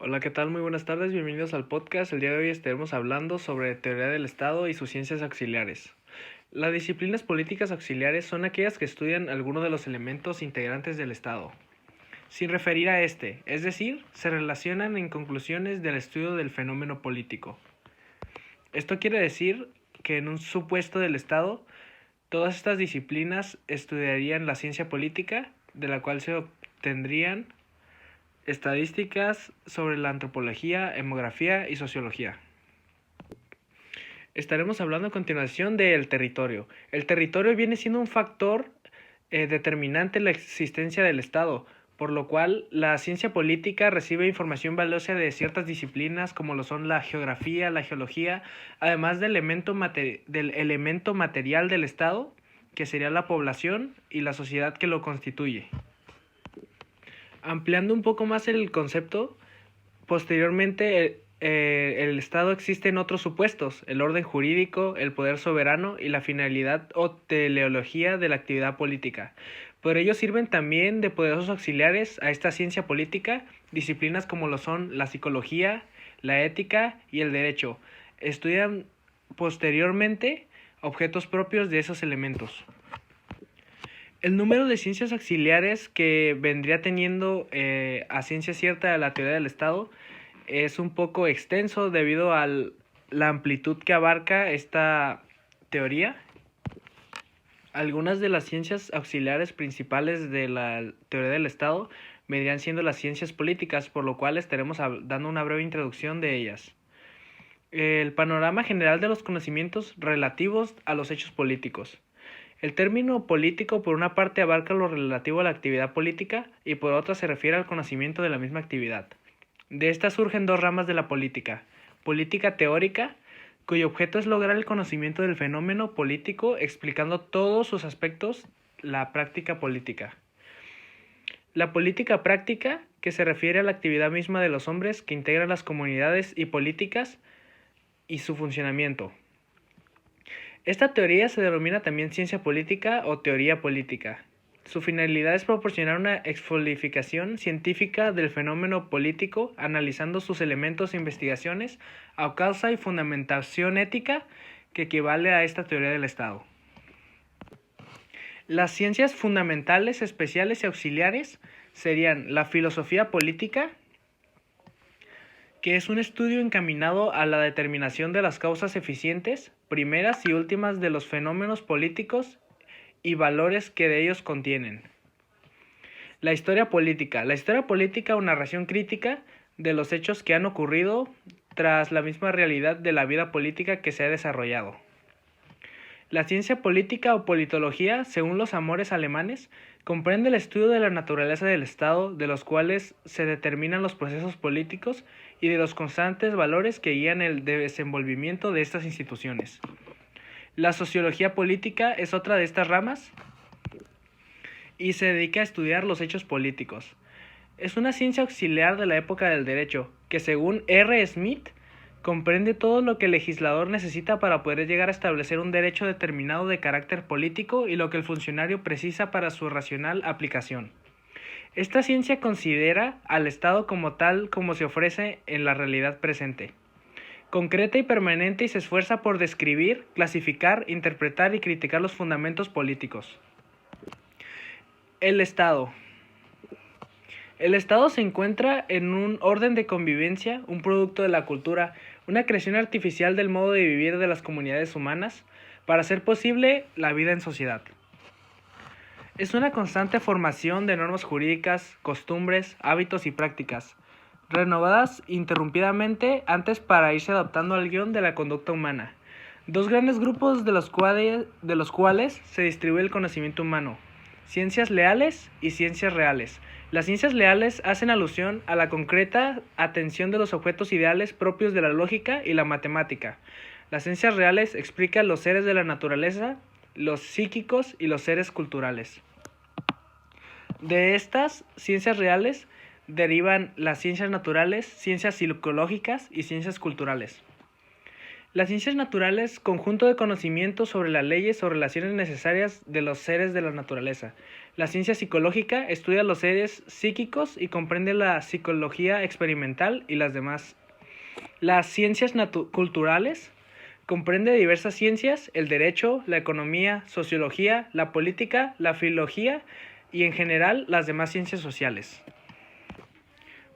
Hola, ¿qué tal? Muy buenas tardes, bienvenidos al podcast. El día de hoy estaremos hablando sobre teoría del Estado y sus ciencias auxiliares. Las disciplinas políticas auxiliares son aquellas que estudian alguno de los elementos integrantes del Estado, sin referir a este, es decir, se relacionan en conclusiones del estudio del fenómeno político. Esto quiere decir que en un supuesto del Estado, todas estas disciplinas estudiarían la ciencia política, de la cual se obtendrían estadísticas sobre la antropología, demografía y sociología. Estaremos hablando a continuación del territorio. El territorio viene siendo un factor determinante en la existencia del Estado, por lo cual la ciencia política recibe información valiosa de ciertas disciplinas como lo son la geografía, la geología, además del elemento material del Estado, que sería la población y la sociedad que lo constituye. Ampliando un poco más el concepto, posteriormente el Estado existe en otros supuestos: el orden jurídico, el poder soberano y la finalidad o teleología de la actividad política. Por ello sirven también de poderosos auxiliares a esta ciencia política, disciplinas como lo son la psicología, la ética y el derecho. Estudian posteriormente objetos propios de esos elementos. El número de ciencias auxiliares que vendría teniendo a ciencia cierta la teoría del Estado es un poco extenso debido a la amplitud que abarca esta teoría. Algunas de las ciencias auxiliares principales de la teoría del Estado vendrían siendo las ciencias políticas, por lo cual estaremos dando una breve introducción de ellas. El panorama general de los conocimientos relativos a los hechos políticos. El término político por una parte abarca lo relativo a la actividad política y por otra se refiere al conocimiento de la misma actividad. De esta surgen dos ramas de la política: política teórica, cuyo objeto es lograr el conocimiento del fenómeno político explicando todos sus aspectos, la práctica política. La política práctica, que se refiere a la actividad misma de los hombres que integran las comunidades y políticas y su funcionamiento. Esta teoría se denomina también ciencia política o teoría política. Su finalidad es proporcionar una expolificación científica del fenómeno político, analizando sus elementos e investigaciones a causa y fundamentación ética que equivale a esta teoría del Estado. Las ciencias fundamentales, especiales y auxiliares serían la filosofía política, que es un estudio encaminado a la determinación de las causas eficientes, primeras y últimas de los fenómenos políticos y valores que de ellos contienen. La historia política. La historia política, una narración crítica de los hechos que han ocurrido tras la misma realidad de la vida política que se ha desarrollado. La ciencia política o politología, según los amores alemanes, comprende el estudio de la naturaleza del Estado, de los cuales se determinan los procesos políticos y de los constantes valores que guían el desenvolvimiento de estas instituciones. La sociología política es otra de estas ramas y se dedica a estudiar los hechos políticos. Es una ciencia auxiliar de la época del derecho, que según R. Smith, comprende todo lo que el legislador necesita para poder llegar a establecer un derecho determinado de carácter político y lo que el funcionario precisa para su racional aplicación. Esta ciencia considera al Estado como tal como se ofrece en la realidad presente, concreta y permanente, y se esfuerza por describir, clasificar, interpretar y criticar los fundamentos políticos. El Estado. El Estado se encuentra en un orden de convivencia, un producto de la cultura, una creación artificial del modo de vivir de las comunidades humanas para hacer posible la vida en sociedad. Es una constante formación de normas jurídicas, costumbres, hábitos y prácticas, renovadas interrumpidamente antes para irse adaptando al guión de la conducta humana. Dos grandes grupos de los cuales se distribuye el conocimiento humano: ciencias leales y ciencias reales. Las ciencias leales hacen alusión a la concreta atención de los objetos ideales propios de la lógica y la matemática. Las ciencias reales explican los seres de la naturaleza, los psíquicos y los seres culturales. De estas ciencias reales derivan las ciencias naturales, ciencias psicológicas y ciencias culturales. Las ciencias naturales, conjunto de conocimientos sobre las leyes o relaciones necesarias de los seres de la naturaleza. La ciencia psicológica estudia los seres psíquicos y comprende la psicología experimental y las demás. Las ciencias culturales comprende diversas ciencias, el derecho, la economía, sociología, la política, la filología y en general las demás ciencias sociales.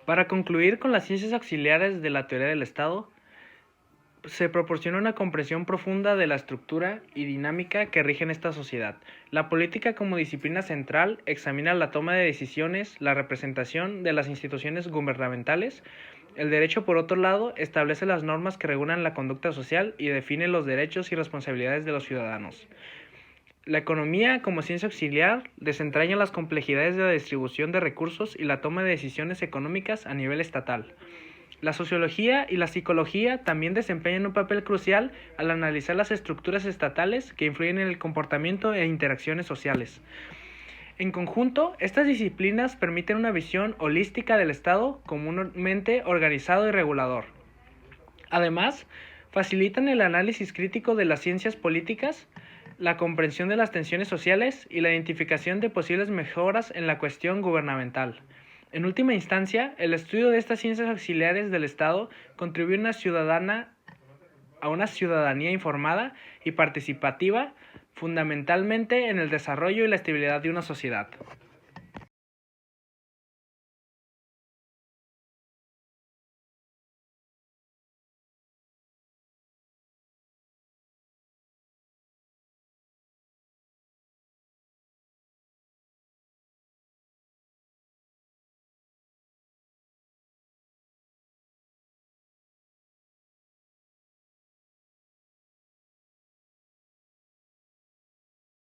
Para concluir con las ciencias auxiliares de la teoría del Estado, se proporciona una comprensión profunda de la estructura y dinámica que rigen esta sociedad. La política como disciplina central examina la toma de decisiones, la representación de las instituciones gubernamentales. El derecho, por otro lado, establece las normas que regulan la conducta social y define los derechos y responsabilidades de los ciudadanos. La economía, como ciencia auxiliar, desentraña las complejidades de la distribución de recursos y la toma de decisiones económicas a nivel estatal. La sociología y la psicología también desempeñan un papel crucial al analizar las estructuras estatales que influyen en el comportamiento e interacciones sociales. En conjunto, estas disciplinas permiten una visión holística del Estado como un ente organizado y regulador. Además, facilitan el análisis crítico de las ciencias políticas, la comprensión de las tensiones sociales y la identificación de posibles mejoras en la cuestión gubernamental. En última instancia, el estudio de estas ciencias auxiliares del Estado contribuye a una ciudadanía informada y participativa, fundamentalmente en el desarrollo y la estabilidad de una sociedad.